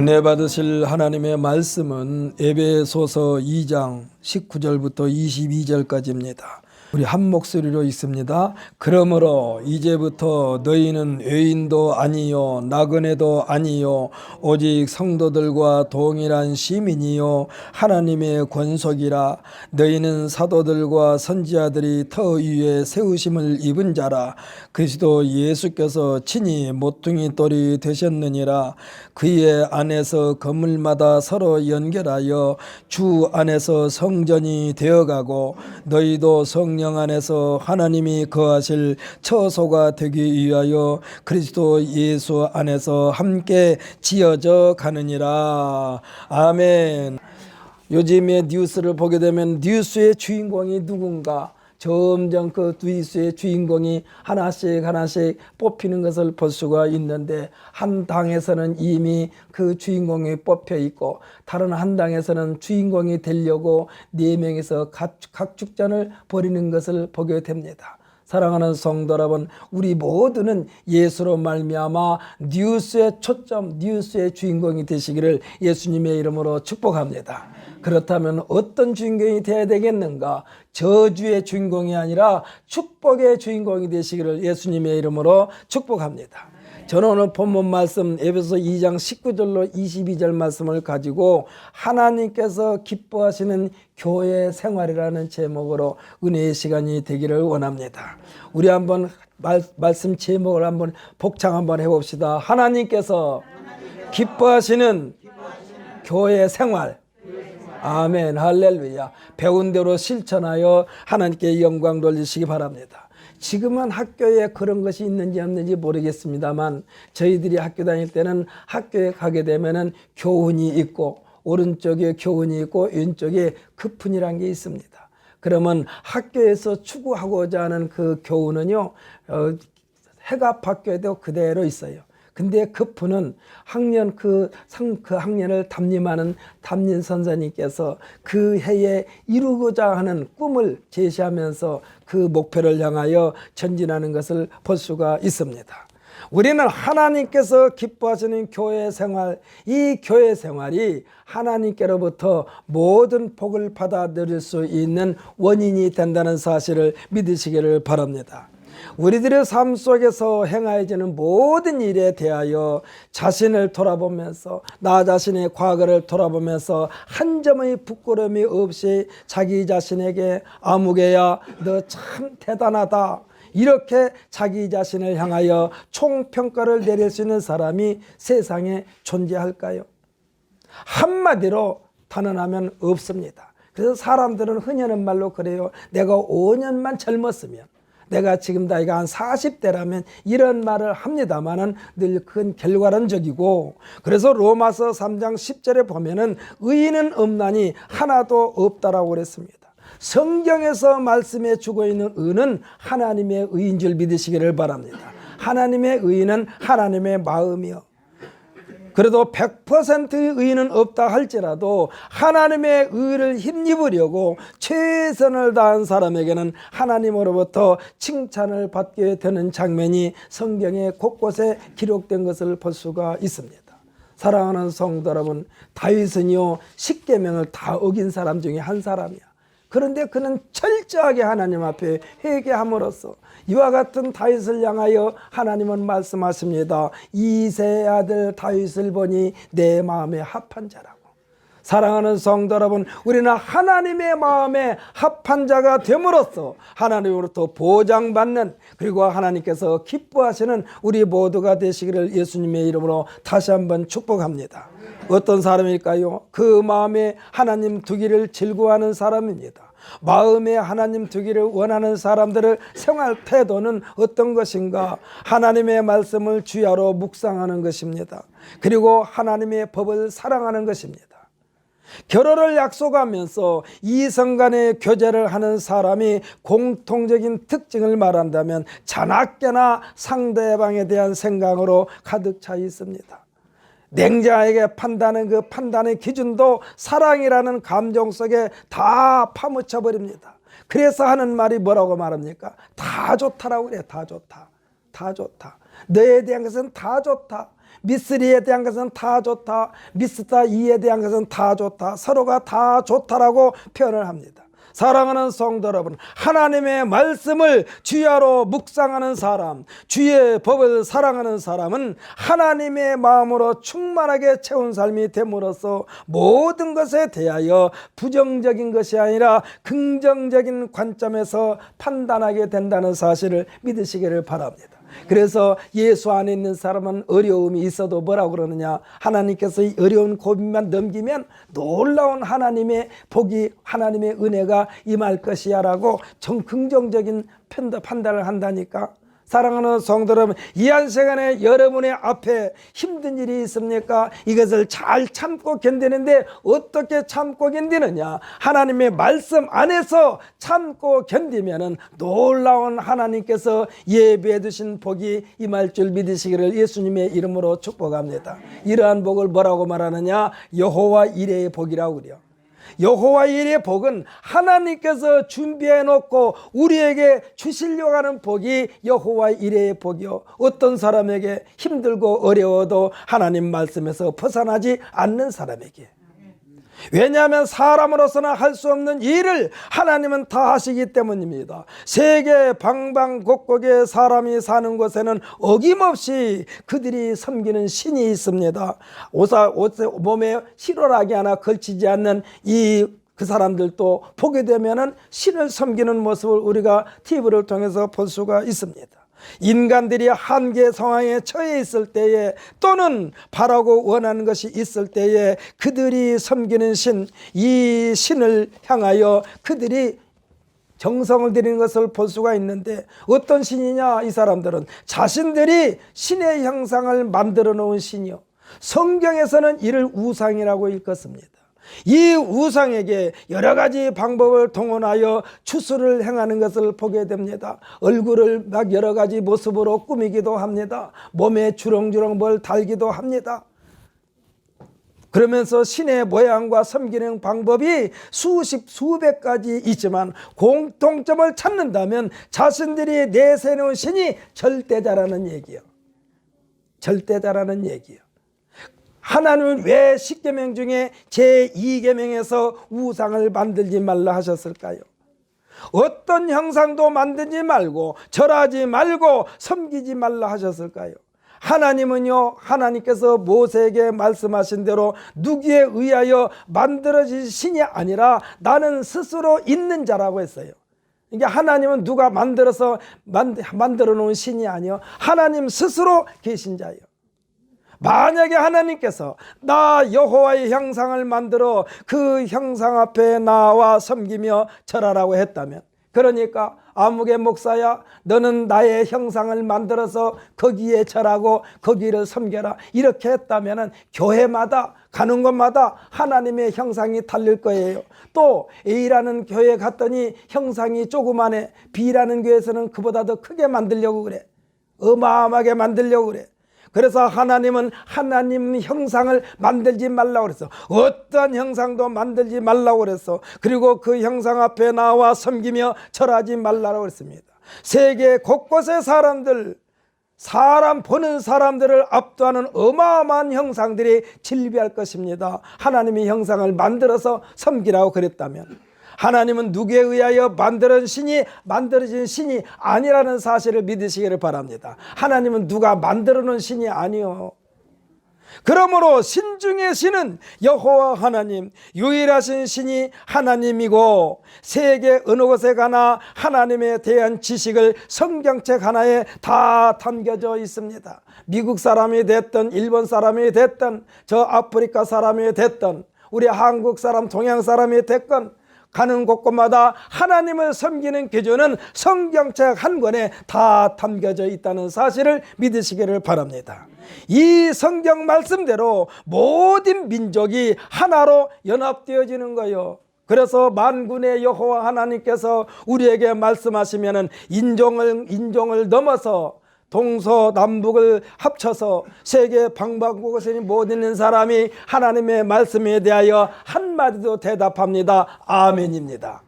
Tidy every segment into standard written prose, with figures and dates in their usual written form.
은혜 받으실 하나님의 말씀은 에베소서 2장 19절부터 22절까지입니다. 우리 한 목소리로 읽습니다. 그러므로 이제부터 너희는 외인도 아니요 나그네도 아니요 오직 성도들과 동일한 시민이요 하나님의 권속이라. 너희는 사도들과 선지자들이 터 위에 세우심을 입은 자라. 그리스도 예수께서 친히 모퉁이 돌이 되셨느니라. 그의 안에서 건물마다 서로 연결하여 주 안에서 성전이 되어가고 너희도 성령 안에서 하나님이 거하실 처소가 되기 위하여 그리스도 예수 안에서 함께 지어져 가느니라. 아멘. 요즘에 뉴스를 보게 되면 뉴스의 주인공이 누군가 점점 그 뉴스의 주인공이 하나씩 뽑히는 것을 볼 수가 있는데, 한 당에서는 이미 그 주인공이 뽑혀 있고 다른 한 당에서는 주인공이 되려고 4명이서 각축전을 벌이는 것을 보게 됩니다. 사랑하는 성도 여러분, 우리 모두는 예수로 말미암아 뉴스의 초점, 뉴스의 주인공이 되시기를 예수님의 이름으로 축복합니다. 그렇다면 어떤 주인공이 되어야 되겠는가? 저주의 주인공이 아니라 축복의 주인공이 되시기를 예수님의 이름으로 축복합니다. 저는 오늘 본문 말씀 에베소 2장 19절로 22절 말씀을 가지고 하나님께서 기뻐하시는 교회 생활이라는 제목으로 은혜의 시간이 되기를 원합니다. 우리 한번 말씀 제목을 한번 복창 한번 해봅시다. 하나님께서 기뻐하시는 교회 생활. 아멘, 할렐루야. 배운 대로 실천하여 하나님께 영광 돌리시기 바랍니다. 지금은 학교에 그런 것이 있는지 없는지 모르겠습니다만, 저희들이 학교 다닐 때는 학교에 가게 되면은 교훈이 있고, 오른쪽에 교훈이 있고 왼쪽에 급훈이라는 게 있습니다. 그러면 학교에서 추구하고자 하는 그 교훈은요, 해갑학교에도 그대로 있어요. 근데 급훈은 학년 그 학년을 담임하는 담임 선생님께서 그 해에 이루고자 하는 꿈을 제시하면서 그 목표를 향하여 전진하는 것을 볼 수가 있습니다. 우리는 하나님께서 기뻐하시는 교회 생활, 이 교회 생활이 하나님께로부터 모든 복을 받아들일 수 있는 원인이 된다는 사실을 믿으시기를 바랍니다. 우리들의 삶 속에서 행하여지는 모든 일에 대하여 자신을 돌아보면서, 나 자신의 과거를 돌아보면서 한 점의 부끄러움이 없이 자기 자신에게 아무개야 너 참 대단하다, 이렇게 자기 자신을 향하여 총평가를 내릴 수 있는 사람이 세상에 존재할까요? 한마디로 단언하면 없습니다. 그래서 사람들은 흔히 하는 말로 그래요. 내가 5년만 젊었으면, 내가 지금 나이가 한 40대라면 이런 말을 합니다만은 늘 그건 결과론적이고, 그래서 로마서 3장 10절에 보면은 의인은 없나니 하나도 없다라고 그랬습니다. 성경에서 말씀해 주고 있는 의는 하나님의 의인 줄 믿으시기를 바랍니다. 하나님의 의인은 하나님의 마음이요. 그래도 100%의 의인은 없다 할지라도 하나님의 의를 힘입으려고 최선을 다한 사람에게는 하나님으로부터 칭찬을 받게 되는 장면이 성경에 곳곳에 기록된 것을 볼 수가 있습니다. 사랑하는 성도 여러분, 다윗은요 10계명을 다 어긴 사람 중에 한 사람이야. 그런데 그는 철저하게 하나님 앞에 회개함으로써 이와 같은 다윗을 향하여 하나님은 말씀하십니다. 이새의 아들 다윗을 보니 내 마음에 합한 자라고. 사랑하는 성도 여러분, 우리는 하나님의 마음에 합한 자가 됨으로써 하나님으로부터 보장받는, 그리고 하나님께서 기뻐하시는 우리 모두가 되시기를 예수님의 이름으로 다시 한번 축복합니다. 어떤 사람일까요? 그 마음에 하나님 두기를 즐거워하는 사람입니다. 마음에 하나님 두기를 원하는 사람들의 생활 태도는 어떤 것인가? 하나님의 말씀을 주야로 묵상하는 것입니다. 그리고 하나님의 법을 사랑하는 것입니다. 결혼을 약속하면서 이성 간의 교제를 하는 사람이 공통적인 특징을 말한다면 자나깨나 상대방에 대한 생각으로 가득 차 있습니다. 냉정하게 판단하는 그 판단의 기준도 사랑이라는 감정 속에 다 파묻혀 버립니다. 그래서 하는 말이 뭐라고 말합니까? 다 좋다라고 그래요. 다 좋다. 다 좋다. 너에 대한 것은 다 좋다. 미쓰리에 대한 것은 다 좋다, 미스타 이에 대한 것은 다 좋다, 서로가 다 좋다라고 표현을 합니다. 사랑하는 성도 여러분, 하나님의 말씀을 주야로 묵상하는 사람, 주의 법을 사랑하는 사람은 하나님의 마음으로 충만하게 채운 삶이 됨으로써 모든 것에 대하여 부정적인 것이 아니라 긍정적인 관점에서 판단하게 된다는 사실을 믿으시기를 바랍니다. 그래서 예수 안에 있는 사람은 어려움이 있어도 뭐라고 그러느냐, 하나님께서 이 어려운 고민만 넘기면 놀라운 하나님의 복이, 하나님의 은혜가 임할 것이야 라고 긍정적인 판단을 한다니까. 사랑하는 성도 여러분, 이 한 시간에 여러분의 앞에 힘든 일이 있습니까? 이것을 잘 참고 견디는데 어떻게 참고 견디느냐? 하나님의 말씀 안에서 참고 견디면은 놀라운 하나님께서 예비해 두신 복이 임할 줄 믿으시기를 예수님의 이름으로 축복합니다. 이러한 복을 뭐라고 말하느냐? 여호와 이레의 복이라고 그래요. 여호와 이레의 복은 하나님께서 준비해 놓고 우리에게 주시려고 하는 복이 여호와 이레의 복이요, 어떤 사람에게 힘들고 어려워도 하나님 말씀에서 벗어나지 않는 사람에게. 왜냐하면 사람으로서는 할 수 없는 일을 하나님은 다 하시기 때문입니다. 세계 방방곡곡에 사람이 사는 곳에는 어김없이 그들이 섬기는 신이 있습니다. 몸에 실오라기 하나 걸치지 않는 그 사람들도 보게 되면은 신을 섬기는 모습을 우리가 TV를 통해서 볼 수가 있습니다. 인간들이 한계 상황에 처해 있을 때에, 또는 바라고 원하는 것이 있을 때에 그들이 섬기는 신, 이 신을 향하여 그들이 정성을 들이는 것을 볼 수가 있는데, 어떤 신이냐? 이 사람들은 자신들이 신의 형상을 만들어 놓은 신이요, 성경에서는 이를 우상이라고 일컫습니다. 이 우상에게 여러 가지 방법을 동원하여 추수를 행하는 것을 보게 됩니다. 얼굴을 막 여러 가지 모습으로 꾸미기도 합니다. 몸에 주렁주렁 뭘 달기도 합니다. 그러면서 신의 모양과 섬기는 방법이 수백 가지 있지만 공통점을 찾는다면 자신들이 내세우는 신이 절대자라는 얘기예요. 절대자라는 얘기예요. 하나님은 왜 십계명 중에 제2계명에서 우상을 만들지 말라 하셨을까요? 어떤 형상도 만들지 말고 절하지 말고 섬기지 말라 하셨을까요? 하나님은요, 하나님께서 모세에게 말씀하신 대로 누구에 의하여 만들어진 신이 아니라 나는 스스로 있는 자라고 했어요. 이게 하나님은 누가 만들어 놓은 신이 아니요, 하나님 스스로 계신 자예요. 만약에 하나님께서 나 여호와의 형상을 만들어 그 형상 앞에 나와 섬기며 절하라고 했다면, 그러니까 아무개 목사야, 너는 나의 형상을 만들어서 거기에 절하고 거기를 섬겨라, 이렇게 했다면 교회마다 가는 곳마다 하나님의 형상이 달릴 거예요. 또 A라는 교회 갔더니 형상이 조그만해, B라는 교회에서는 그보다 더 크게 만들려고 그래, 어마어마하게 만들려고 그래. 그래서 하나님은 하나님 형상을 만들지 말라고 그랬어. 어떠한 형상도 만들지 말라고 그랬어. 그리고 그 형상 앞에 나와 섬기며 절하지 말라고 그랬습니다. 세계 곳곳의 사람 보는 사람들을 압도하는 어마어마한 형상들이 질비할 것입니다. 하나님의 형상을 만들어서 섬기라고 그랬다면, 하나님은 누구에 의하여 만들어진 신이 아니라는 사실을 믿으시기를 바랍니다. 하나님은 누가 만들어 놓은 신이 아니요. 그러므로 신 중의 신은 여호와 하나님, 유일하신 신이 하나님이고, 세계 어느 곳에 가나 하나님에 대한 지식을 성경책 하나에 다 담겨져 있습니다. 미국 사람이 됐든 일본 사람이 됐든 저 아프리카 사람이 됐든 우리 한국 사람, 동양 사람이 됐건 가는 곳곳마다 하나님을 섬기는 기준은 성경책 한 권에 다 담겨져 있다는 사실을 믿으시기를 바랍니다. 이 성경 말씀대로 모든 민족이 하나로 연합되어지는 거예요. 그래서 만군의 여호와 하나님께서 우리에게 말씀하시면은 인종을 넘어서 동서남북을 합쳐서 세계 방방곳곳에 못 있는 사람이 하나님의 말씀에 대하여 한마디도 대답합니다. 아멘입니다.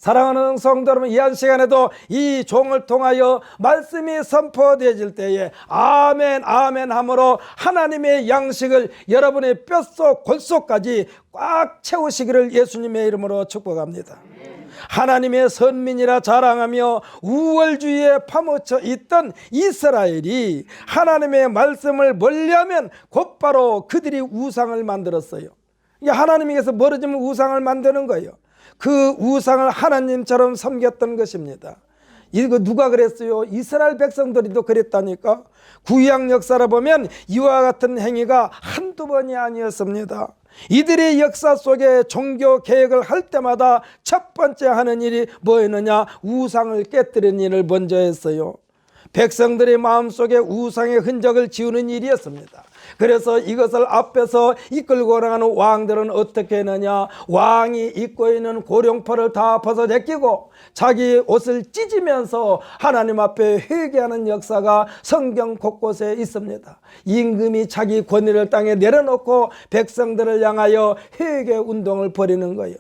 사랑하는 성도 여러분, 이 한 시간에도 이 종을 통하여 말씀이 선포되어질 때에 아멘 아멘 하므로 하나님의 양식을 여러분의 뼛속 골속까지 꽉 채우시기를 예수님의 이름으로 축복합니다. 하나님의 선민이라 자랑하며 우월주의에 파묻혀 있던 이스라엘이 하나님의 말씀을 멀리하면 곧바로 그들이 우상을 만들었어요. 하나님께서 멀어지면 우상을 만드는 거예요. 그 우상을 하나님처럼 섬겼던 것입니다. 이거 누가 그랬어요? 이스라엘 백성들이도 그랬다니까. 구약 역사를 보면 이와 같은 행위가 한두 번이 아니었습니다. 이들의 역사 속에 종교 개혁을 할 때마다 첫 번째 하는 일이 뭐였느냐? 우상을 깨뜨리는 일을 먼저 했어요. 백성들의 마음속에 우상의 흔적을 지우는 일이었습니다. 그래서 이것을 앞에서 이끌고 나가는 왕들은 어떻게 했느냐? 왕이 입고 있는 고령포를 다 벗어제끼고 자기 옷을 찢으면서 하나님 앞에 회개하는 역사가 성경 곳곳에 있습니다. 임금이 자기 권위를 땅에 내려놓고 백성들을 향하여 회개 운동을 벌이는 거예요.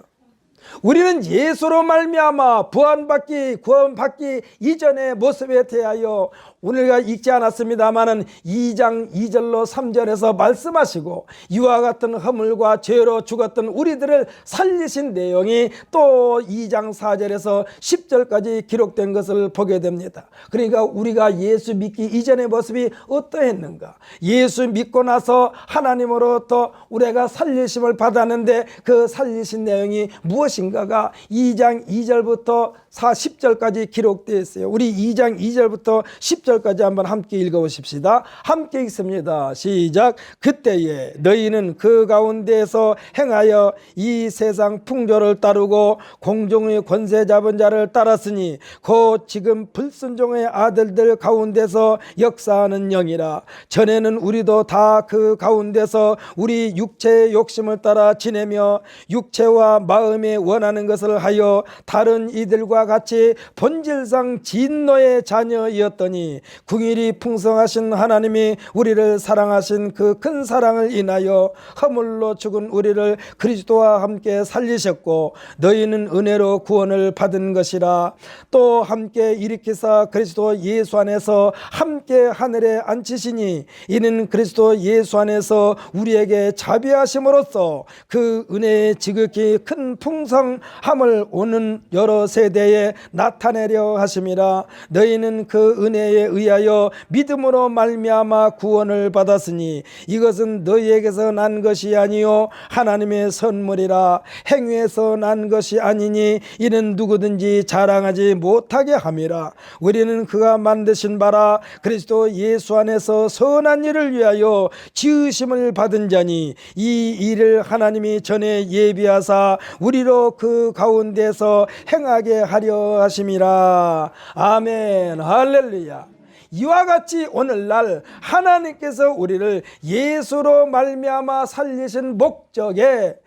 우리는 예수로 말미암아 구원받기 이전의 모습에 대하여 우리가 읽지 않았습니다마는 2장 2절로 3절에서 말씀하시고 이와 같은 허물과 죄로 죽었던 우리들을 살리신 내용이 또 2장 4절에서 10절까지 기록된 것을 보게 됩니다. 그러니까 우리가 예수 믿기 이전의 모습이 어떠했는가? 예수 믿고 나서 하나님으로부터 우리가 살리심을 받았는데 그 살리신 내용이 무엇인가가 2장 2절부터 10절까지 기록되어 있어요. 우리 2장 2절부터 10절까지 한번 함께 읽어보십시다. 함께 읽습니다. 시작. 그때에 너희는 그 가운데에서 행하여 이 세상 풍조를 따르고 공중의 권세 잡은 자를 따랐으니 곧 지금 불순종의 아들들 가운데서 역사하는 영이라. 전에는 우리도 다 그 가운데서 우리 육체의 욕심을 따라 지내며 육체와 마음에 원하는 것을 하여 다른 이들과 같이 본질상 진노의 자녀이었더니 긍휼이 풍성하신 하나님이 우리를 사랑하신 그 큰 사랑을 인하여 허물로 죽은 우리를 그리스도와 함께 살리셨고 너희는 은혜로 구원을 받은 것이라. 또 함께 일으키사 그리스도 예수 안에서 함께 하늘에 앉히시니 이는 그리스도 예수 안에서 우리에게 자비하심으로써 그 은혜의 지극히 큰 풍성함을 오는 여러 세대에 나타내려 하심이라. 너희는 그 은혜에 의하여 믿음으로 말미암아 구원을 받았으니 이것은 너희에게서 난 것이 아니요 하나님의 선물이라. 행위에서 난 것이 아니니 이는 누구든지 자랑하지 못하게 함이라. 우리는 그가 만드신 바라 그리스도 예수 안에서 선한 일을 위하여 지으심을 받은 자니 이 일을 하나님이 전에 예비하사 우리로 그 가운데서 행하게 하려 하심이라. 아멘. 할렐루야. 이와 같이 오늘날 하나님께서 우리를 예수로 말미암아 살리신 목적에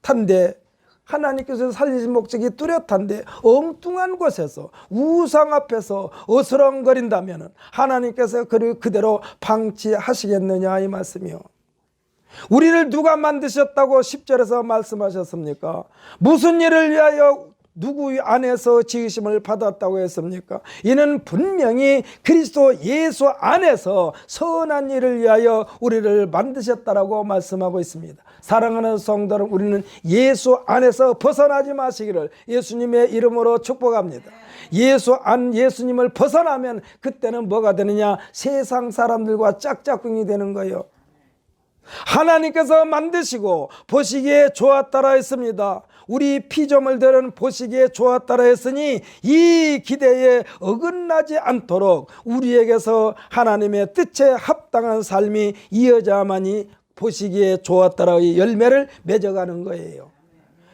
뚜렷한데, 하나님께서 살리신 목적이 뚜렷한데 엉뚱한 곳에서 우상 앞에서 어스렁거린다면 하나님께서 그를 그대로 방치하시겠느냐 이 말씀이요. 우리를 누가 만드셨다고 10절에서 말씀하셨습니까? 무슨 일을 위하여 누구 안에서 지으심을 받았다고 했습니까? 이는 분명히 그리스도 예수 안에서 선한 일을 위하여 우리를 만드셨다라고 말씀하고 있습니다. 사랑하는 성도 여러분, 우리는 예수 안에서 벗어나지 마시기를 예수님의 이름으로 축복합니다. 예수님을 벗어나면 그때는 뭐가 되느냐? 세상 사람들과 짝짝꿍이 되는 거예요. 하나님께서 만드시고 보시기에 좋았다라 했습니다. 우리 피조물들은 보시기에 좋았다라 했으니 이 기대에 어긋나지 않도록 우리에게서 하나님의 뜻에 합당한 삶이 이어져야만이 보시기에 좋았다라의 열매를 맺어가는 거예요.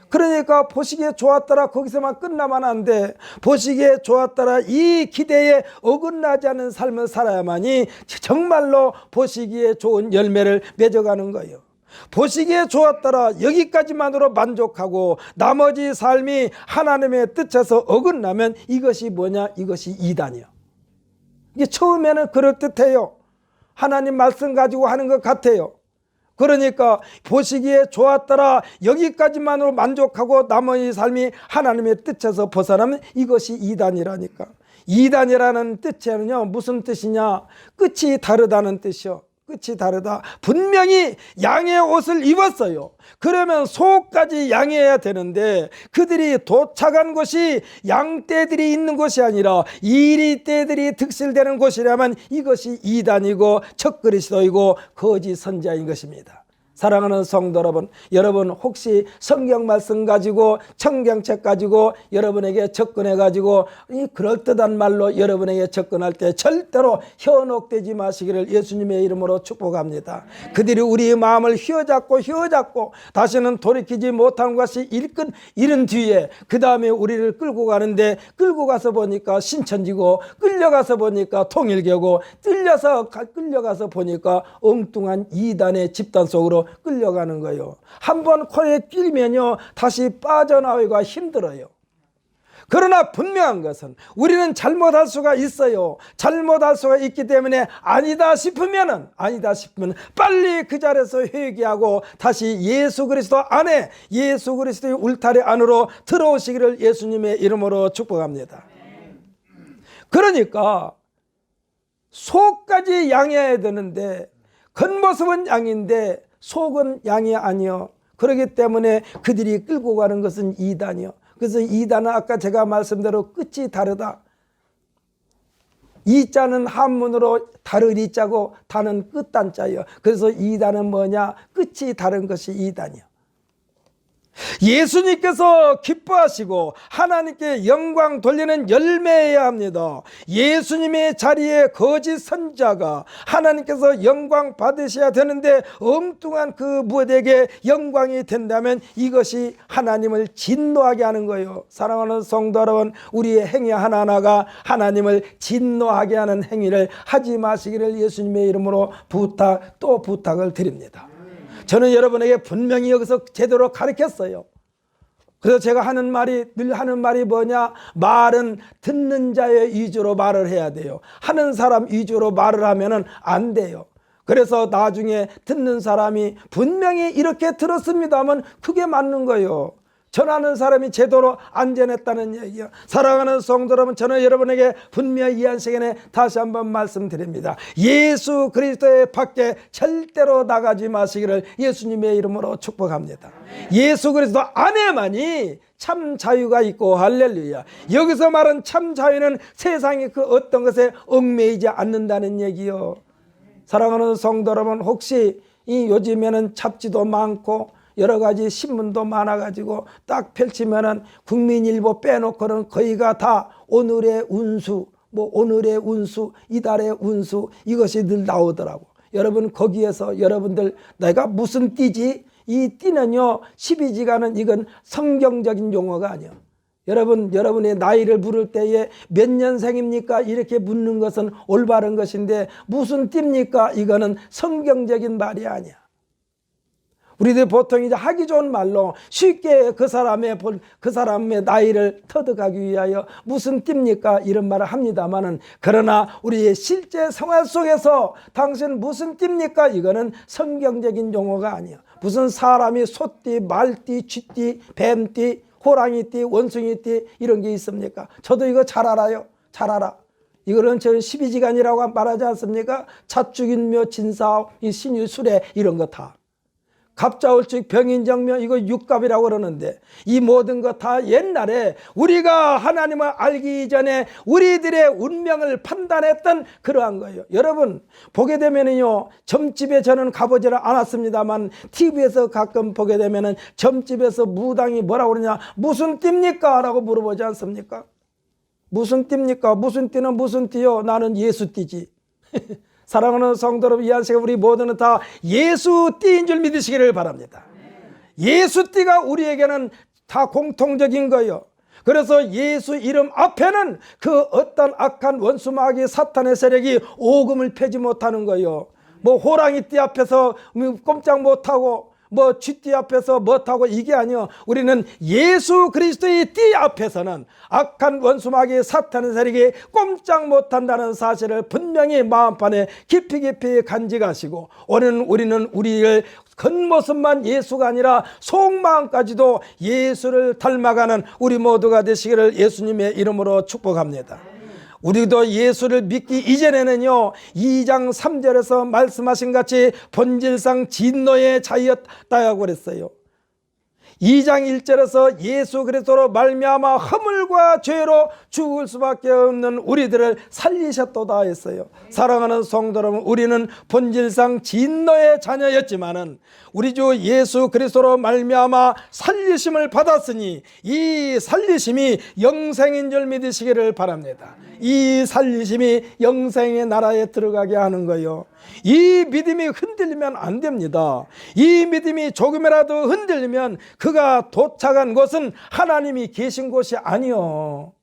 그러니까 보시기에 좋았더라 거기서만 끝나면 안 돼. 보시기에 좋았더라 이 기대에 어긋나지 않은 삶을 살아야만이 정말로 보시기에 좋은 열매를 맺어가는 거예요. 보시기에 좋았더라 여기까지만으로 만족하고 나머지 삶이 하나님의 뜻에서 어긋나면 이것이 뭐냐? 이것이 이단이요. 이게 처음에는 그럴듯해요. 하나님 말씀 가지고 하는 것 같아요. 그러니까 보시기에 좋았더라 여기까지만으로 만족하고 나머지 삶이 하나님의 뜻에서 벗어나면 이것이 이단이라니까. 이단이라는 뜻에는요 무슨 뜻이냐, 끝이 다르다는 뜻이요. 끝이 다르다. 분명히 양의 옷을 입었어요. 그러면 소까지 양해해야 되는데 그들이 도착한 곳이 양떼들이 있는 곳이 아니라 이리떼들이 득실되는 곳이라면 이것이 이단이고 적그리스도이고 거짓 선지자인 것입니다. 사랑하는 성도 여러분 혹시 성경 말씀 가지고 청경책 가지고 여러분에게 접근해 가지고 이 그럴듯한 말로 여러분에게 접근할 때 절대로 현혹되지 마시기를 예수님의 이름으로 축복합니다. 그들이 우리의 마음을 휘어잡고 다시는 돌이키지 못한 것이 이른 뒤에 그 다음에 우리를 끌고 가는데, 끌고 가서 보니까 신천지고 끌려가서 보니까 통일교고 끌려가서 보니까 엉뚱한 이단의 집단 속으로 끌려가는 거예요. 한번 코에 끼면요 다시 빠져나오기가 힘들어요. 그러나 분명한 것은 우리는 잘못할 수가 있어요. 잘못할 수가 있기 때문에 아니다 싶으면 빨리 그 자리에서 회개하고 다시 예수 그리스도 안에, 예수 그리스도의 울타리 안으로 들어오시기를 예수님의 이름으로 축복합니다. 그러니까 속까지 양해해야 되는데 겉모습은 양인데 속은 양이 아니요. 그렇기 때문에 그들이 끌고 가는 것은 이단이요. 그래서 이단은 아까 제가 말씀대로 끝이 다르다. 이자는 한문으로 다른 이자고 다는 끝단자예요. 그래서 이단은 뭐냐? 끝이 다른 것이 이단이요. 예수님께서 기뻐하시고 하나님께 영광 돌리는 열매여야 합니다. 예수님의 자리에 거짓 선지자가 하나님께서 영광 받으셔야 되는데 엉뚱한 그 무엇에게 영광이 된다면 이것이 하나님을 진노하게 하는 거예요. 사랑하는 성도 여러분, 우리의 행위 하나하나가 하나님을 진노하게 하는 행위를 하지 마시기를 예수님의 이름으로 부탁을 드립니다. 저는 여러분에게 분명히 여기서 제대로 가르쳤어요. 그래서 제가 늘 하는 말이 뭐냐? 말은 듣는 자의 위주로 말을 해야 돼요. 하는 사람 위주로 말을 하면은 안 돼요. 그래서 나중에 듣는 사람이 분명히 이렇게 들었습니다면 그게 맞는 거예요. 전하는 사람이 제대로 안 전했다는 얘기예요. 사랑하는 성도 여러분, 저는 여러분에게 분명히 이 한 시간에 다시 한번 말씀드립니다. 예수 그리스도의 밖에 절대로 나가지 마시기를 예수님의 이름으로 축복합니다. 예수 그리스도 안에만이 참 자유가 있고, 할렐루야. 여기서 말한 참 자유는 세상의 그 어떤 것에 얽매이지 않는다는 얘기요. 사랑하는 성도 여러분, 혹시 이 요즘에는 잡지도 많고 여러 가지 신문도 많아가지고 딱 펼치면은 국민일보 빼놓고는 거의가 다 오늘의 운수, 오늘의 운수, 이달의 운수, 이것이 늘 나오더라고. 여러분, 거기에서 여러분들 내가 무슨 띠지? 이 띠는요 12지간은 이건 성경적인 용어가 아니에요. 여러분의 나이를 물을 때에 몇 년생입니까? 이렇게 묻는 것은 올바른 것인데 무슨 띠입니까? 이거는 성경적인 말이 아니야. 우리들 보통 이제 하기 좋은 말로 쉽게 그 사람의 나이를 터득하기 위하여 무슨 띠입니까? 이런 말을 합니다만은, 그러나 우리의 실제 생활 속에서 당신 무슨 띠입니까? 이거는 성경적인 용어가 아니야. 무슨 사람이 소띠, 말띠, 쥐띠, 뱀띠, 호랑이띠, 원숭이띠 이런 게 있습니까? 저도 이거 잘 알아요. 잘 알아. 이거는 저는 12지간이라고 말하지 않습니까? 자축인묘, 진사오, 이 신유, 수레 이런 거 다. 갑자울축, 병인정묘, 이거 육갑이라고 그러는데 이 모든 것 다 옛날에 우리가 하나님을 알기 이전에 우리들의 운명을 판단했던 그러한 거예요. 여러분 보게 되면은요, 점집에 저는 가보지를 않았습니다만 TV에서 가끔 보게 되면은 점집에서 무당이 뭐라고 그러냐, 무슨 띠입니까? 라고 물어보지 않습니까? 무슨 띠입니까? 무슨 띠는 무슨 띠요? 나는 예수 띠지. 사랑하는 성도 여러분, 이 한 시간 우리 모두는 다 예수 띠인 줄 믿으시기를 바랍니다. 예수 띠가 우리에게는 다 공통적인 거예요. 그래서 예수 이름 앞에는 그 어떤 악한 원수 마귀 사탄의 세력이 오금을 펴지 못하는 거예요. 호랑이 띠 앞에서 꼼짝 못하고 뭐 쥐띠 앞에서 못하고 이게 아니요. 우리는 예수 그리스도의 띠 앞에서는 악한 원수 마귀 사탄의 세력이 꼼짝 못한다는 사실을 분명히 마음판에 깊이 깊이 간직하시고, 오늘 우리는 우리를 겉모습만 예수가 아니라 속마음까지도 예수를 닮아가는 우리 모두가 되시기를 예수님의 이름으로 축복합니다. 우리도 예수를 믿기 이전에는요, 2장 3절에서 말씀하신 같이 본질상 진노의 자였다고 그랬어요. 2장 1절에서 예수 그리스도로 말미암아 허물과 죄로 죽을 수밖에 없는 우리들을 살리셨도다 했어요. 사랑하는 성도 여러분, 우리는 본질상 진노의 자녀였지만은 우리 주 예수 그리스도로 말미암아 살리심을 받았으니 이 살리심이 영생인 줄 믿으시기를 바랍니다. 이 살리심이 영생의 나라에 들어가게 하는 거예요. 이 믿음이 흔들리면 안 됩니다. 이 믿음이 조금이라도 흔들리면 그가 도착한 곳은 하나님이 계신 곳이 아니요.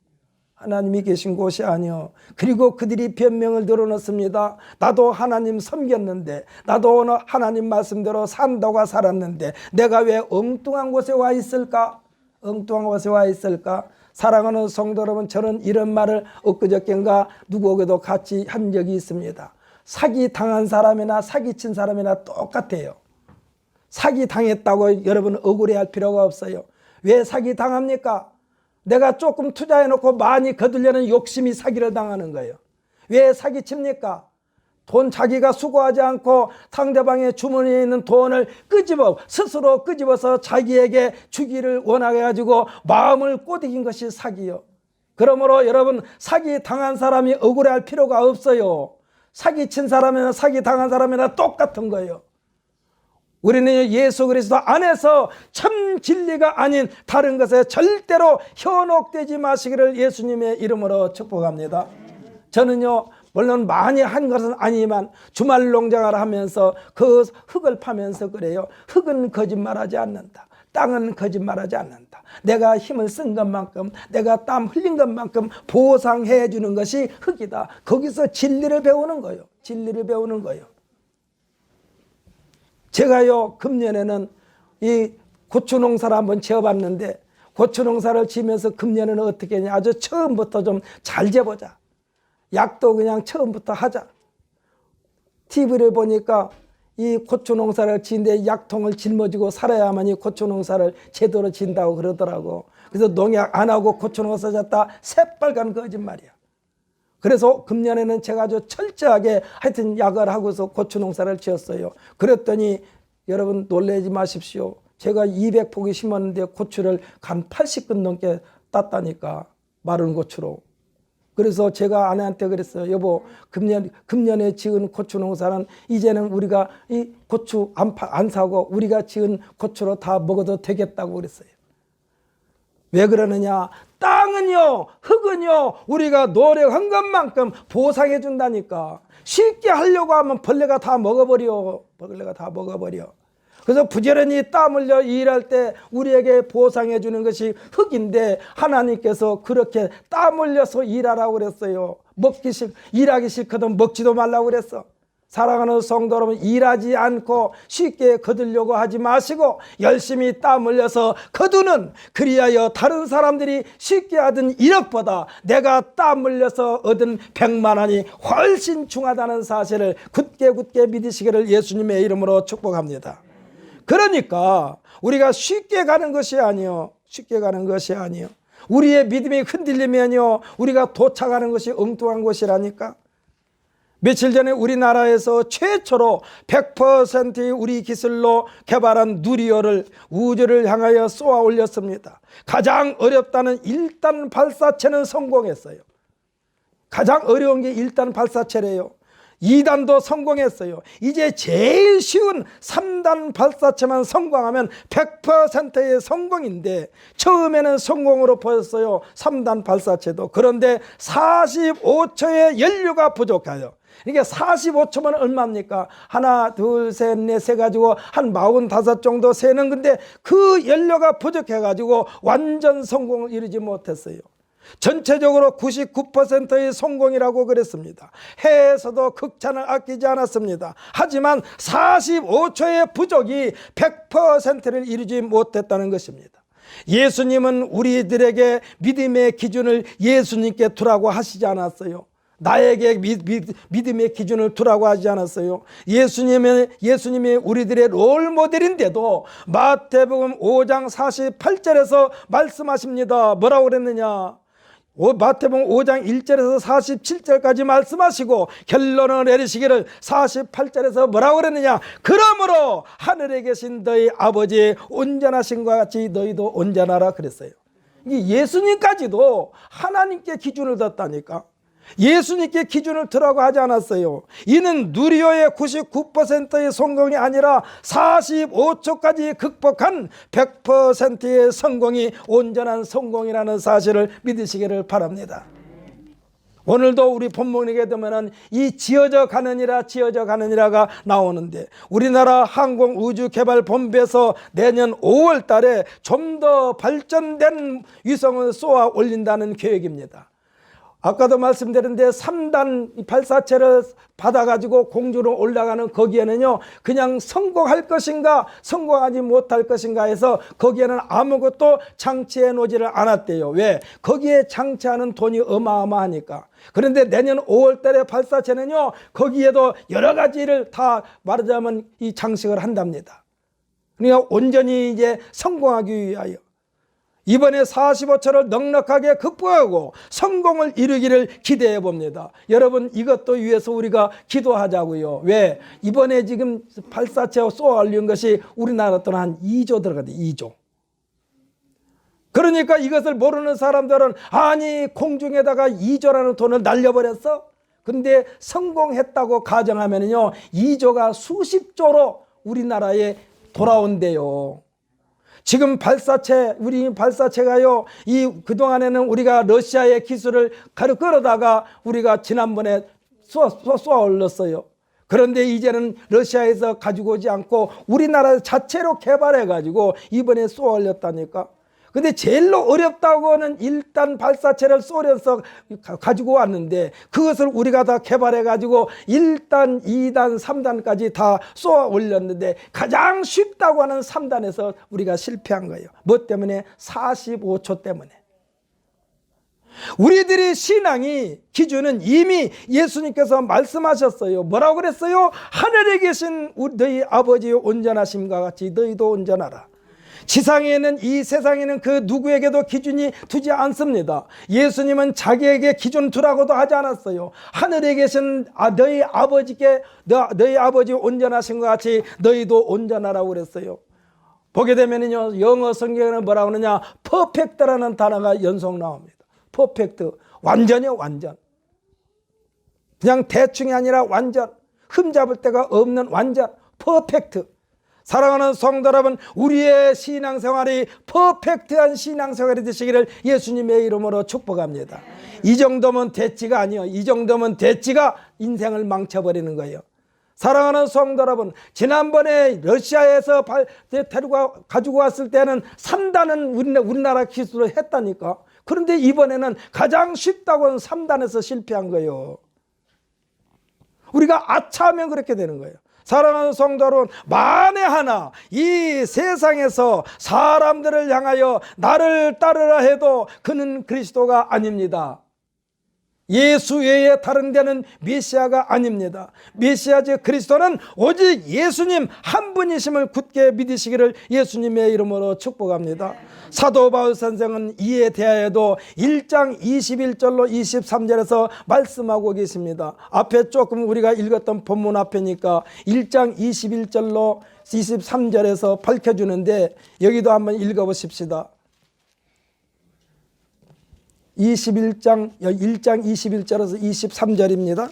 하나님이 계신 곳이 아니요. 그리고 그들이 변명을 늘어놓습니다. 나도 하나님 섬겼는데, 나도 오늘 하나님 말씀대로 산다고 살았는데 내가 왜 엉뚱한 곳에 와 있을까? 엉뚱한 곳에 와 있을까? 사랑하는 성도 여러분, 저는 이런 말을 엊그저께인가 누구에게도 같이 한 적이 있습니다. 사기 당한 사람이나 사기친 사람이나 똑같아요. 사기 당했다고 여러분 억울해할 필요가 없어요. 왜 사기 당합니까? 내가 조금 투자해놓고 많이 거두려는 욕심이 사기를 당하는 거예요. 왜 사기칩니까? 돈 자기가 수고하지 않고 상대방의 주머니에 있는 돈을 스스로 끄집어서 자기에게 주기를 원해가지고 마음을 꼬드긴 것이 사기요. 그러므로 여러분, 사기 당한 사람이 억울해할 필요가 없어요. 사기친 사람이나 사기 당한 사람이나 똑같은 거예요. 우리는 예수 그리스도 안에서 참 진리가 아닌 다른 것에 절대로 현혹되지 마시기를 예수님의 이름으로 축복합니다. 저는요, 물론 많이 한 것은 아니지만 주말 농장을 하면서 그 흙을 파면서 그래요. 흙은 거짓말하지 않는다. 땅은 거짓말하지 않는다. 내가 힘을 쓴 것만큼, 내가 땀 흘린 것만큼 보상해 주는 것이 흙이다. 거기서 진리를 배우는 거예요. 진리를 배우는 거예요. 제가요, 금년에는 이 고추 농사를 한번 지어봤는데, 고추 농사를 지면서 금년에는 어떻게 했냐, 아주 처음부터 좀 잘 재보자. 약도 그냥 처음부터 하자. TV를 보니까 이 고추 농사를 지는데 약통을 짊어지고 살아야만이 고추 농사를 제대로 진다고 그러더라고. 그래서 농약 안 하고 고추 농사 졌다, 새빨간 거짓말이야. 그래서 금년에는 제가 아주 철저하게 하여튼 약을 하고서 고추 농사를 지었어요. 그랬더니 여러분 놀라지 마십시오. 제가 200포기 심었는데 고추를 간 80근 넘게 땄다니까, 마른 고추로. 그래서 제가 아내한테 그랬어요. 여보, 금년에 지은 고추 농사는 이제는 우리가 이 고추 안 사고 우리가 지은 고추로 다 먹어도 되겠다고 그랬어요. 왜 그러느냐? 땅은요, 흙은요, 우리가 노력한 것만큼 보상해 준다니까. 쉽게 하려고 하면 벌레가 다 먹어버려. 벌레가 다 먹어버려. 그래서 부지런히 땀 흘려 일할 때 우리에게 보상해 주는 것이 흙인데, 하나님께서 그렇게 땀 흘려서 일하라고 그랬어요. 일하기 싫거든 먹지도 말라고 그랬어. 사랑하는 성도 여러분, 일하지 않고 쉽게 거두려고 하지 마시고 열심히 땀 흘려서 거두는, 그리하여 다른 사람들이 쉽게 하던 1억보다 내가 땀 흘려서 얻은 100만 원이 훨씬 중하다는 사실을 굳게 믿으시기를 예수님의 이름으로 축복합니다. 그러니까 우리가 쉽게 가는 것이 아니요. 쉽게 가는 것이 아니요. 우리의 믿음이 흔들리면요, 우리가 도착하는 것이 엉뚱한 것이라니까. 며칠 전에 우리나라에서 최초로 100%의 우리 기술로 개발한 누리호를 우주를 향하여 쏘아 올렸습니다. 가장 어렵다는 1단 발사체는 성공했어요. 가장 어려운 게 1단 발사체래요. 2단도 성공했어요. 이제 제일 쉬운 3단 발사체만 성공하면 100%의 성공인데, 처음에는 성공으로 보였어요. 3단 발사체도. 그런데 45초의 연료가 부족해요. 이게 45초면 얼마입니까? 하나, 둘, 셋, 넷 세가지고 한 45 정도 세는 건데 그 연료가 부족해가지고 완전 성공을 이루지 못했어요. 전체적으로 99%의 성공이라고 그랬습니다. 해에서도 극찬을 아끼지 않았습니다. 하지만 45초의 부족이 100%를 이루지 못했다는 것입니다. 예수님은 우리들에게 믿음의 기준을 예수님께 두라고 하시지 않았어요. 나에게 믿음의 기준을 두라고 하지 않았어요. 예수님이 우리들의 롤 모델인데도 마태복음 5장 48절에서 말씀하십니다. 뭐라고 그랬느냐? 마태복음 5장 1절에서 47절까지 말씀하시고 결론을 내리시기를 48절에서 뭐라고 그랬느냐? 그러므로 하늘에 계신 너희 아버지의 온전하심과 같이 너희도 온전하라 그랬어요. 이게 예수님까지도 하나님께 기준을 뒀다니까. 예수님께 기준을 두라고 하지 않았어요. 이는 누리호의 99%의 성공이 아니라 45초까지 극복한 100%의 성공이 온전한 성공이라는 사실을 믿으시기를 바랍니다. 오늘도 우리 본문에 되면은 이 지어져 가느니라가 나오는데, 우리나라 항공우주개발본부에서 내년 5월 달에 좀 더 발전된 위성을 쏘아 올린다는 계획입니다. 아까도 말씀드렸는데 3단 발사체를 받아가지고 공주로 올라가는 거기에는요, 그냥 성공할 것인가 성공하지 못할 것인가 해서 거기에는 아무것도 장치해 놓지를 않았대요. 왜? 거기에 장치하는 돈이 어마어마하니까. 그런데 내년 5월 달에 발사체는요, 거기에도 여러 가지를 다 말하자면 이 장식을 한답니다. 그러니까 온전히 이제 성공하기 위하여 이번에 45초를 넉넉하게 극복하고 성공을 이루기를 기대해 봅니다. 여러분, 이것도 위해서 우리가 기도하자고요. 왜? 이번에 지금 발사체 쏘아 올린 것이 우리나라 돈 한 2조 들어가대. 2조. 그러니까 이것을 모르는 사람들은 아니 공중에다가 2조라는 돈을 날려버렸어? 근데 성공했다고 가정하면요 2조가 수십조로 우리나라에 돌아온대요. 지금 우리 발사체가요, 그동안에는 우리가 러시아의 기술을 끌어다가 우리가 지난번에 쏘아 올렸어요. 그런데 이제는 러시아에서 가지고 오지 않고 우리나라 자체로 개발해가지고 이번에 쏘아 올렸다니까. 근데 제일로 어렵다고는 일단 발사체를 쏘려서 가지고 왔는데 그것을 우리가 다 개발해가지고 1단, 2단, 3단까지 다 쏘아 올렸는데 가장 쉽다고 하는 3단에서 우리가 실패한 거예요. 뭐 때문에? 45초 때문에. 우리들의 신앙이 기준은 이미 예수님께서 말씀하셨어요. 뭐라고 그랬어요? 하늘에 계신 너희 아버지의 온전하심과 같이 너희도 온전하라. 지상에는, 이 세상에는 그 누구에게도 기준이 두지 않습니다. 예수님은 자기에게 기준 두라고도 하지 않았어요. 하늘에 계신 너희 아버지 온전하신 것 같이 너희도 온전하라고 그랬어요. 보게 되면요, 영어 성경에는 뭐라고 하느냐, 퍼펙트라는 단어가 연속 나옵니다. 퍼펙트, 완전이요, 완전. 그냥 대충이 아니라 완전, 흠잡을 데가 없는 완전, 퍼펙트. 사랑하는 성도 여러분, 우리의 신앙생활이 퍼펙트한 신앙생활이 되시기를 예수님의 이름으로 축복합니다. 이 정도면 대치가 아니에요. 이 정도면 대치가 인생을 망쳐버리는 거예요. 사랑하는 성도 여러분, 지난번에 러시아에서 가지고 왔을 때는 3단은 우리나라 기술로 했다니까. 그런데 이번에는 가장 쉽다고는 3단에서 실패한 거예요. 우리가 아차하면 그렇게 되는 거예요. 사랑하는 성도 여러분, 만에 하나 이 세상에서 사람들을 향하여 나를 따르라 해도 그는 그리스도가 아닙니다. 예수 외에 다른 데는 메시아가 아닙니다. 메시아 즉 그리스도는 오직 예수님 한 분이심을 굳게 믿으시기를 예수님의 이름으로 축복합니다. 사도 바울 선생은 이에 대하여도 1장 21절로 23절에서 말씀하고 계십니다. 앞에 조금 우리가 읽었던 본문 앞에니까 1장 21절로 23절에서 밝혀주는데 여기도 한번 읽어보십시다. 1장 21절에서 23절입니다.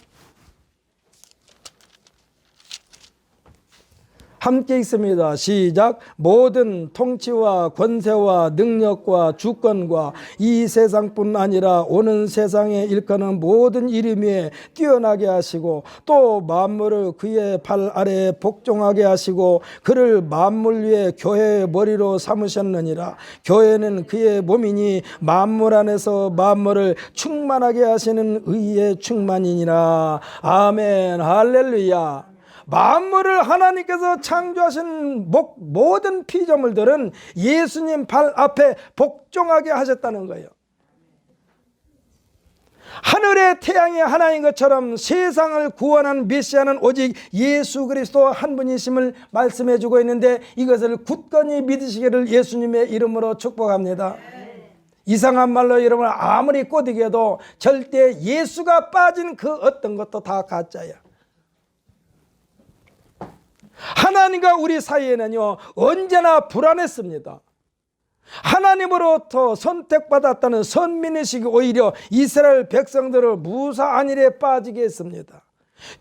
함께 읽습니다. 시작. 모든 통치와 권세와 능력과 주권과 이 세상뿐 아니라 오는 세상에 일컫는 모든 이름 위에 뛰어나게 하시고 또 만물을 그의 발 아래에 복종하게 하시고 그를 만물 위에 교회의 머리로 삼으셨느니라. 교회는 그의 몸이니 만물 안에서 만물을 충만하게 하시는 의의 충만이니라. 아멘. 할렐루야. 만물을 하나님께서 창조하신 모든 피조물들은 예수님 발 앞에 복종하게 하셨다는 거예요. 하늘의 태양이 하나인 것처럼 세상을 구원한 메시아는 오직 예수 그리스도 한 분이심을 말씀해 주고 있는데 이것을 굳건히 믿으시기를 예수님의 이름으로 축복합니다. 이상한 말로 여러분 아무리 꼬드겨도 절대 예수가 빠진 그 어떤 것도 다 가짜야. 하나님과 우리 사이에는요 언제나 불안했습니다. 하나님으로부터 선택받았다는 선민의식이 오히려 이스라엘 백성들을 무사한 일에 빠지게 했습니다.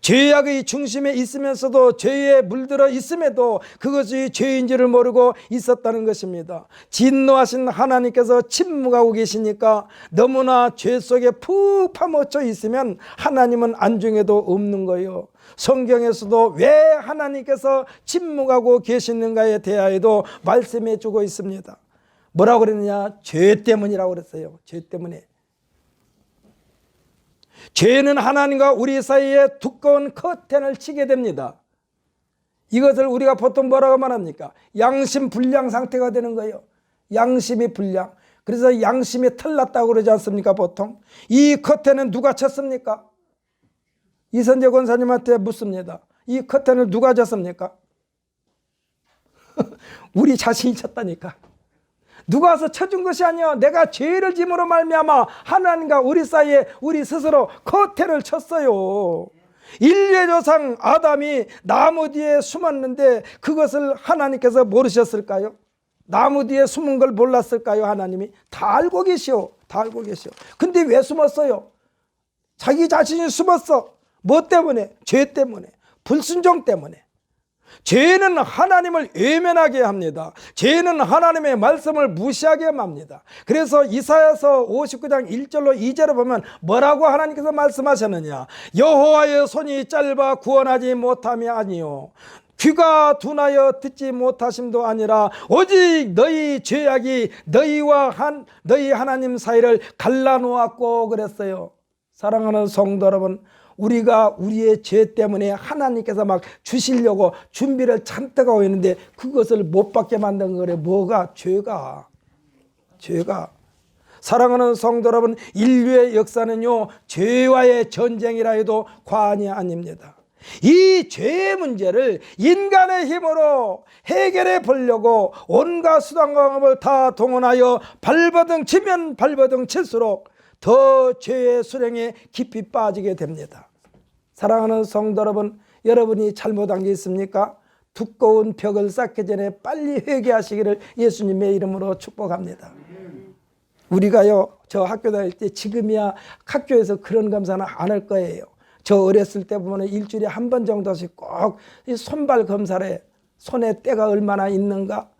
죄악의 중심에 있으면서도 죄에 물들어 있음에도 그것이 죄인 줄을 모르고 있었다는 것입니다. 진노하신 하나님께서 침묵하고 계시니까 너무나 죄 속에 푹 파묻혀 있으면 하나님은 안중에도 없는 거예요. 성경에서도 왜 하나님께서 침묵하고 계시는가에 대하여도 말씀해 주고 있습니다. 뭐라고 그랬느냐? 죄 때문이라고 그랬어요. 죄 때문에. 죄는 하나님과 우리 사이에 두꺼운 커튼을 치게 됩니다. 이것을 우리가 보통 뭐라고 말합니까? 양심 불량 상태가 되는 거예요. 양심이 불량. 그래서 양심이 털났다고 그러지 않습니까? 보통 이 커튼은 누가 쳤습니까? 이선재 권사님한테 묻습니다. 이 커튼을 누가 쳤습니까? 우리 자신이 쳤다니까. 누가 와서 쳐준 것이 아니야. 내가 죄를 짐으로 말미암아 하나님과 우리 사이에 우리 스스로 커튼을 쳤어요. 인류의 조상 아담이 나무 뒤에 숨었는데 그것을 하나님께서 모르셨을까요? 나무 뒤에 숨은 걸 몰랐을까요? 하나님이 다 알고 계시오. 다 알고 계시오. 근데 왜 숨었어요? 자기 자신이 숨었어. 뭐 때문에? 죄 때문에, 불순종 때문에. 죄는 하나님을 외면하게 합니다. 죄는 하나님의 말씀을 무시하게 합니다. 그래서 이사야서 59장 1절로 2절을 보면 뭐라고 하나님께서 말씀하셨느냐? 여호와의 손이 짧아 구원하지 못함이 아니요 귀가 둔하여 듣지 못하심도 아니라 오직 너희 죄악이 너희 하나님 사이를 갈라놓았고 그랬어요. 사랑하는 성도 여러분, 우리가 우리의 죄 때문에 하나님께서 막 주시려고 준비를 잔뜩 하고 있는데 그것을 못 받게 만든 거래. 뭐가? 죄가. 사랑하는 성도 여러분, 인류의 역사는요 죄와의 전쟁이라 해도 과언이 아닙니다. 이 죄의 문제를 인간의 힘으로 해결해 보려고 온갖 수단과 방법을 다 동원하여 발버둥 치면 발버둥 칠수록 더 죄의 수렁에 깊이 빠지게 됩니다. 사랑하는 성도 여러분, 여러분이 잘못한 게 있습니까? 두꺼운 벽을 쌓기 전에 빨리 회개하시기를 예수님의 이름으로 축복합니다. 우리가요 저 학교 다닐 때 지금이야 학교에서 그런 검사는 안 할 거예요. 저 어렸을 때 보면 일주일에 한 번 정도씩 꼭 이 손발 검사를 해. 손에 때가 얼마나 있는가,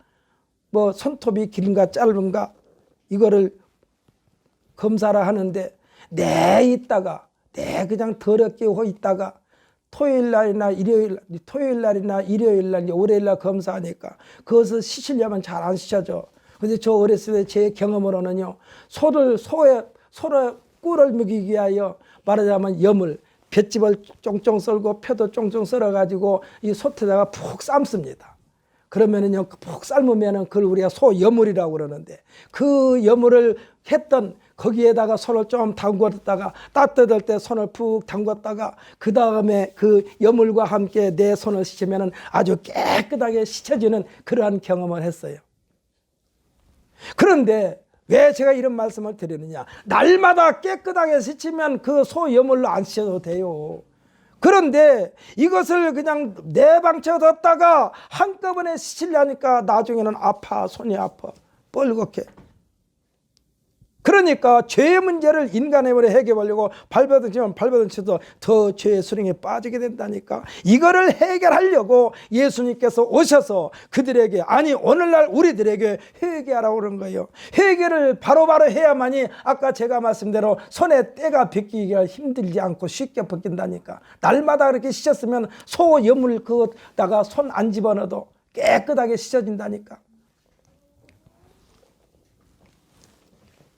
뭐 손톱이 길은가 짧은가 이거를 검사를 하는데 내 그냥 더럽게 하고 있다가 토요일 날이나 일요일 날 월요일 날 검사하니까 그것을 씻으려면 잘 안 씻어져. 근데 저 어렸을 때 제 경험으로는요 소의 꿀을 먹이기 위하여 말하자면 염을 볏짚을 쫑쫑 썰고 표도 쫑쫑 썰어 가지고 이 솥에다가 푹 삶습니다. 그러면은요 푹 삶으면은 그걸 우리가 소여물이라고 그러는데 그 여물을 했던 거기에다가 손을 좀 담궜다가 따뜻할 때 손을 푹 담궜다가 그 다음에 그 여물과 함께 내 손을 씻으면 아주 깨끗하게 씻어지는 그러한 경험을 했어요. 그런데 왜 제가 이런 말씀을 드리느냐? 날마다 깨끗하게 씻으면 그 소여물로 안 씻어도 돼요. 그런데 이것을 그냥 내방쳐뒀다가 한꺼번에 씻으려니까 나중에는 아파, 손이 아파, 뻘겋게. 그러니까 죄의 문제를 인간의 힘으로 해결하려고 발버둥치면 발버둥쳐도 더 죄의 수렁에 빠지게 된다니까. 이거를 해결하려고 예수님께서 오셔서 그들에게, 아니 오늘날 우리들에게 회개하라고 그런 거예요. 회개를 바로바로 해야만이 아까 제가 말씀대로 손에 때가 벗기기가 힘들지 않고 쉽게 벗긴다니까. 날마다 그렇게 씻었으면 소 여물 그거다가 손 안 집어넣어도 깨끗하게 씻어진다니까.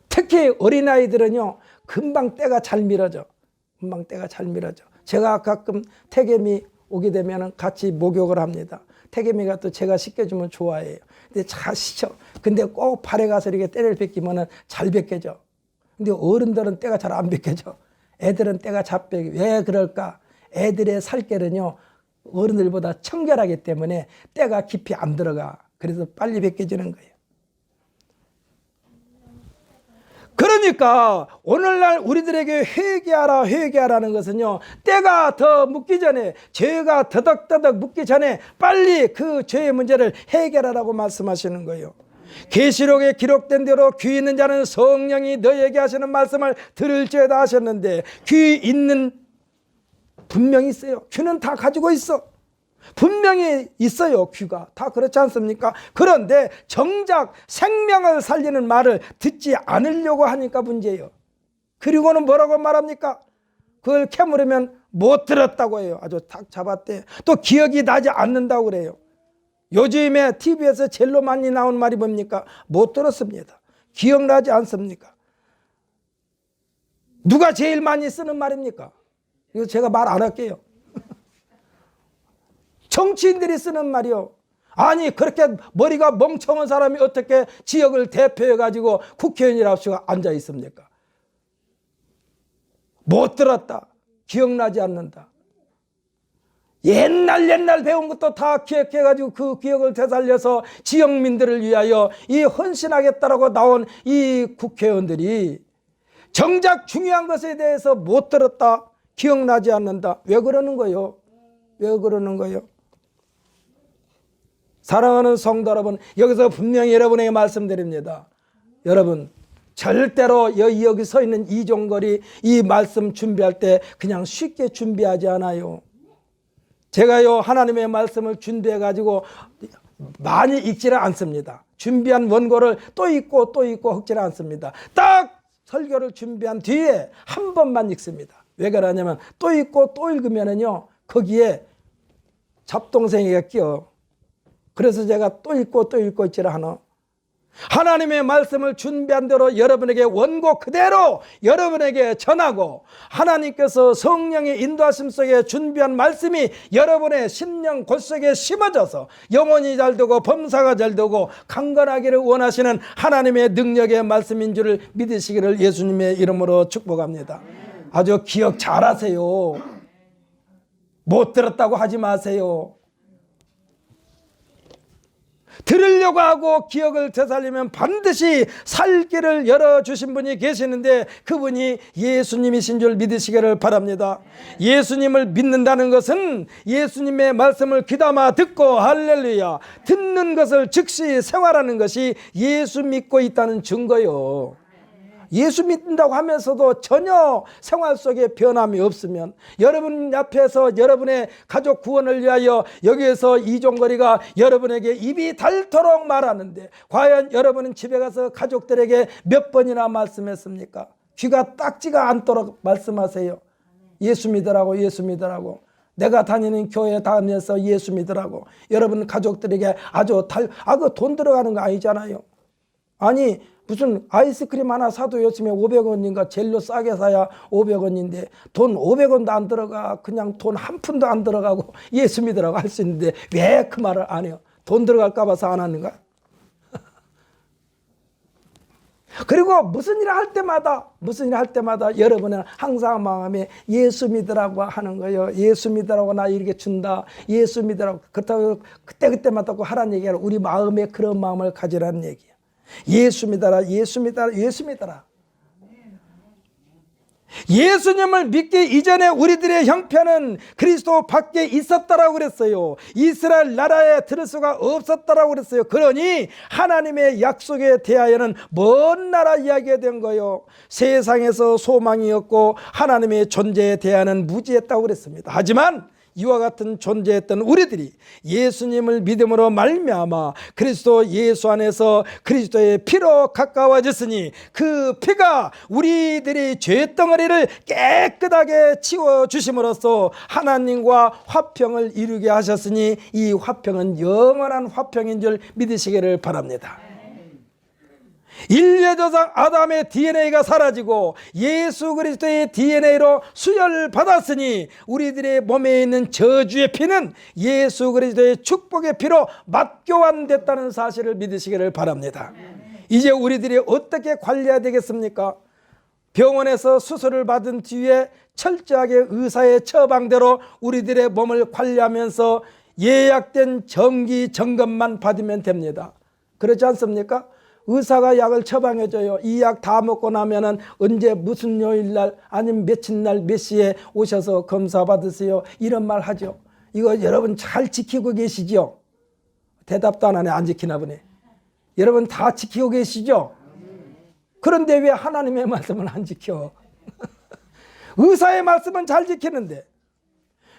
특히 어린아이들은요, 금방 때가 잘 밀어져. 금방 때가 잘 밀어져. 제가 가끔 태겸이 오게 되면 같이 목욕을 합니다. 태겸이가 또 제가 씻겨주면 좋아해요. 근데 잘 씻어. 근데 꼭 발에 가서 이렇게 때를 벗기면 잘 벗겨져. 근데 어른들은 때가 잘 안 벗겨져. 애들은 때가 잘 벗겨. 왜 그럴까? 애들의 살결은요, 어른들보다 청결하기 때문에 때가 깊이 안 들어가. 그래서 빨리 벗겨지는 거예요. 그러니까 오늘날 우리들에게 회개하라는 것은요, 때가 더 묻기 전에, 죄가 더덕더덕 묻기 전에 빨리 그 죄의 문제를 해결하라고 말씀하시는 거예요. 계시록에 기록된 대로 귀 있는 자는 성령이 너에게 하시는 말씀을 들을지어다 하셨는데, 귀 있는 분명히 있어요. 귀는 다 가지고 있어. 분명히 있어요. 귀가 다 그렇지 않습니까? 그런데 정작 생명을 살리는 말을 듣지 않으려고 하니까 문제예요. 그리고는 뭐라고 말합니까? 그걸 캐물으면 못 들었다고 해요. 아주 탁 잡았대. 또 기억이 나지 않는다고 그래요. 요즘에 TV에서 제일 많이 나온 말이 뭡니까? 못 들었습니다. 기억나지 않습니까? 누가 제일 많이 쓰는 말입니까? 이거 제가 말 안 할게요. 정치인들이 쓰는 말이요. 아니 그렇게 머리가 멍청한 사람이 어떻게 지역을 대표해가지고 국회의원이라고 앉아 있습니까? 못 들었다. 기억나지 않는다. 옛날 배운 것도 다 기억해가지고 그 기억을 되살려서 지역민들을 위하여 이 헌신하겠다라고 나온 이 국회의원들이 정작 중요한 것에 대해서 못 들었다. 기억나지 않는다. 왜 그러는 거예요? 왜 그러는 거예요? 사랑하는 성도 여러분, 여기서 분명히 여러분에게 말씀드립니다. 여러분 절대로 여기 서 있는 이종걸이 이 말씀 준비할 때 그냥 쉽게 준비하지 않아요. 제가요 하나님의 말씀을 준비해 가지고 많이 읽지는 않습니다. 준비한 원고를 또 읽고 읽지는 않습니다. 딱 설교를 준비한 뒤에 한 번만 읽습니다. 왜 그러냐면 또 읽고 또 읽으면은요 거기에 잡동생이가 끼어. 그래서 제가 또 읽고 있지를 않아. 하나님의 말씀을 준비한 대로 여러분에게 원고 그대로 여러분에게 전하고, 하나님께서 성령의 인도하심 속에 준비한 말씀이 여러분의 심령 골속에 심어져서 영혼이 잘 되고 범사가 잘 되고 강건하기를 원하시는 하나님의 능력의 말씀인 줄을 믿으시기를 예수님의 이름으로 축복합니다. 아주 기억 잘하세요. 못 들었다고 하지 마세요. 들으려고 하고 기억을 되살리면 반드시 살 길을 열어주신 분이 계시는데 그분이 예수님이신 줄 믿으시기를 바랍니다. 예수님을 믿는다는 것은 예수님의 말씀을 귀담아 듣고 할렐루야 듣는 것을 즉시 생활하는 것이 예수 믿고 있다는 증거요. 예수 믿는다고 하면서도 전혀 생활 속에 변함이 없으면, 여러분 앞에서 여러분의 가족 구원을 위하여 여기에서 이종거리가 여러분에게 입이 닳도록 말하는데 과연 여러분은 집에 가서 가족들에게 몇 번이나 말씀했습니까? 귀가 딱지가 않도록 말씀하세요. 예수 믿으라고, 예수 믿으라고. 내가 다니는 교회 다니면서 예수 믿으라고. 여러분 가족들에게 아주 그 돈 들어가는 거 아니잖아요. 아니 무슨 아이스크림 하나 사도 요즘에 500원인가 젤로 싸게 사야 500원인데 돈 500원도 안 들어가. 그냥 돈 한 푼도 안 들어가고 예수 믿으라고 할 수 있는데 왜 그 말을 안 해요? 돈 들어갈까 봐서 안 하는가? 그리고 무슨 일을 할 때마다 여러분은 항상 마음에 예수 믿으라고 하는 거예요. 예수 믿으라고 나 이렇게 준다. 예수 믿으라고. 그렇다고 그때마다 하라는 얘기가 우리 마음에 그런 마음을 가지라는 얘기예요. 예수 믿어라, 예수 믿어라, 예수 믿어라. 예수님을 믿기 이전에 우리들의 형편은 그리스도 밖에 있었다라고 그랬어요. 이스라엘 나라에 들을 수가 없었다라고 그랬어요. 그러니 하나님의 약속에 대하여는 먼 나라 이야기가 된 거예요. 세상에서 소망이 없고 하나님의 존재에 대하여는 무지했다고 그랬습니다. 하지만 이와 같은 존재했던 우리들이 예수님을 믿음으로 말미암아 그리스도 예수 안에서 그리스도의 피로 가까워졌으니 그 피가 우리들의 죄덩어리를 깨끗하게 치워주심으로써 하나님과 화평을 이루게 하셨으니 이 화평은 영원한 화평인 줄 믿으시기를 바랍니다. 인류의 조상 아담의 DNA가 사라지고 예수 그리스도의 DNA로 수혈받았으니 우리들의 몸에 있는 저주의 피는 예수 그리스도의 축복의 피로 맞교환됐다는 사실을 믿으시기를 바랍니다. 이제 우리들이 어떻게 관리해야 되겠습니까? 병원에서 수술을 받은 뒤에 철저하게 의사의 처방대로 우리들의 몸을 관리하면서 예약된 정기 점검만 받으면 됩니다. 그렇지 않습니까? 의사가 약을 처방해줘요. 이 약 다 먹고 나면은 언제 무슨 요일날 아니면 며칠날 몇 시에 오셔서 검사 받으세요. 이런 말 하죠. 이거 여러분 잘 지키고 계시죠? 대답도 안 하네. 안 지키나 보네. 여러분 다 지키고 계시죠? 그런데 왜 하나님의 말씀을 안 지켜? 의사의 말씀은 잘 지키는데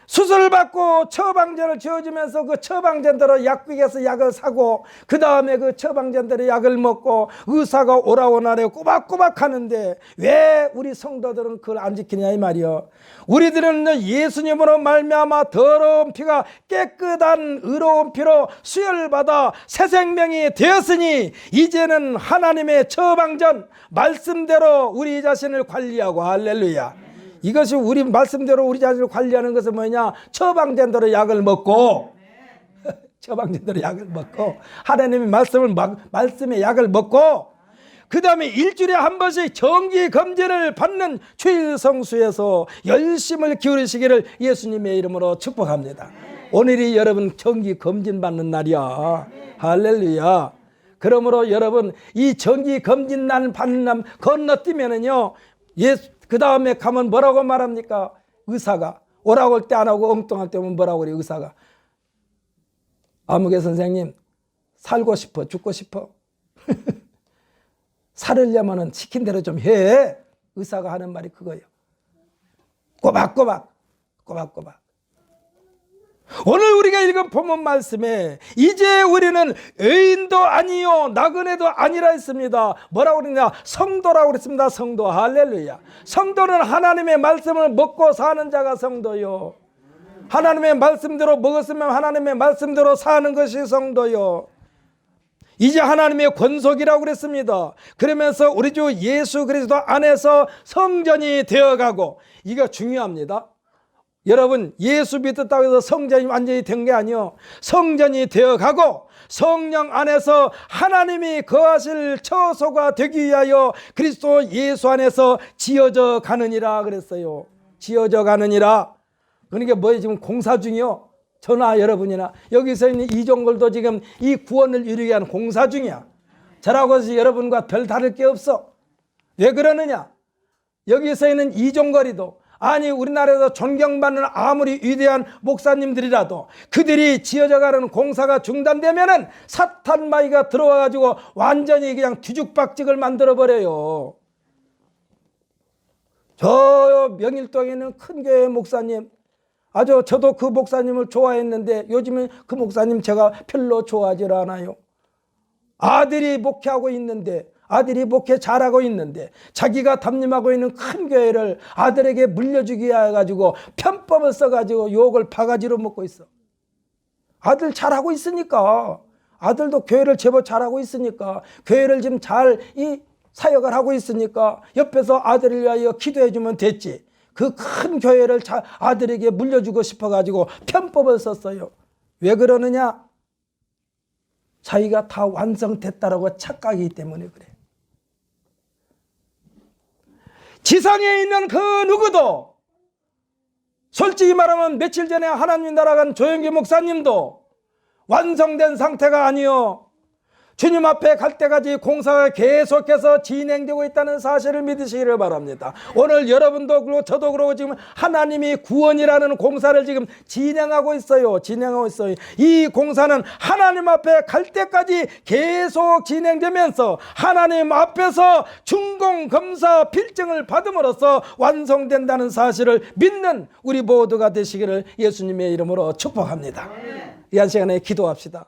수술을 받고 처방전을 지어주면서 그 처방전대로 약국에서 약을 사고 그 다음에 그 처방전대로 약을 먹고 의사가 오라고 나래 꼬박꼬박 하는데 왜 우리 성도들은 그걸 안 지키냐 이 말이요. 우리들은 예수님으로 말미암아 더러운 피가 깨끗한 의로운 피로 수혈받아 새 생명이 되었으니 이제는 하나님의 처방전 말씀대로 우리 자신을 관리하고 할렐루야. 이것이 우리 말씀대로 우리 자신을 관리하는 것은 뭐냐? 처방전대로 약을 먹고 처방전대로 약을 먹고 하나님의 말씀의 약을 먹고 그 다음에 일주일에 한 번씩 정기 검진을 받는 주일 성수에서 열심을 기울이시기를 예수님의 이름으로 축복합니다. 오늘이 여러분 정기 검진 받는 날이야. 할렐루야. 그러므로 여러분 이 정기 검진 날 받는 날 건너뛰면은요 그 다음에 가면 뭐라고 말합니까? 의사가 오라고 할 때 안 하고 엉뚱할 때 오면 뭐라고 그래요? 의사가 아무개 선생님 살고 싶어 죽고 싶어 살으려면 시킨 대로 좀 해. 의사가 하는 말이 그거예요. 꼬박꼬박 오늘 우리가 읽은 본문 말씀에 이제 우리는 의인도 아니요 나그네도 아니라 했습니다. 뭐라고 그러냐? 성도라고 그랬습니다. 성도. 할렐루야. 성도는 하나님의 말씀을 먹고 사는 자가 성도요. 하나님의 말씀대로 먹었으면 하나님의 말씀대로 사는 것이 성도요. 이제 하나님의 권속이라고 그랬습니다. 그러면서 우리 주 예수 그리스도 안에서 성전이 되어가고 이거 중요합니다. 여러분 예수 믿었다고 해서 성전이 완전히 된 게 아니요. 성전이 되어가고 성령 안에서 하나님이 거하실 처소가 되기 위하여 그리스도 예수 안에서 지어져 가느니라 그랬어요. 지어져 가느니라. 그러니까 뭐예요? 지금 공사 중이요. 저나 여러분이나 여기서 있는 이종걸도 지금 이 구원을 이루기 위한 공사 중이야. 저라고 해서 여러분과 별 다를 게 없어. 왜 그러느냐? 여기서 있는 이종걸이도 아니 우리나라에서 존경받는 아무리 위대한 목사님들이라도 그들이 지어져가는 공사가 중단되면은 사탄마귀가 들어와가지고 완전히 그냥 뒤죽박죽을 만들어버려요. 저 명일동에 있는 큰 교회 목사님 저도 그 목사님을 좋아했는데 요즘은 그 목사님 제가 별로 좋아하지 않아요. 아들이 목회하고 있는데 아들이 목회 잘하고 있는데 자기가 담임하고 있는 큰 교회를 아들에게 물려주기 위해 가지고 편법을 써가지고 욕을 바가지로 먹고 있어. 아들 잘하고 있으니까 아들도 교회를 제법 잘하고 있으니까 교회를 지금 잘 이 사역을 하고 있으니까 옆에서 아들을 위하여 기도해 주면 됐지. 그 큰 교회를 아들에게 물려주고 싶어 가지고 편법을 썼어요. 왜 그러느냐? 자기가 다 완성됐다라고 착각이기 때문에 그래. 지상에 있는 그 누구도 솔직히 말하면 며칠 전에 하나님 나라 간 조영기 목사님도 완성된 상태가 아니요 주님 앞에 갈 때까지 공사가 계속해서 진행되고 있다는 사실을 믿으시기를 바랍니다. 오늘 여러분도 그렇고 저도 그렇고 지금 하나님이 구원이라는 공사를 지금 진행하고 있어요. 이 공사는 하나님 앞에 갈 때까지 계속 진행되면서 하나님 앞에서 준공 검사 필증을 받음으로써 완성된다는 사실을 믿는 우리 모두가 되시기를 예수님의 이름으로 축복합니다. 이 한 시간에 기도합시다.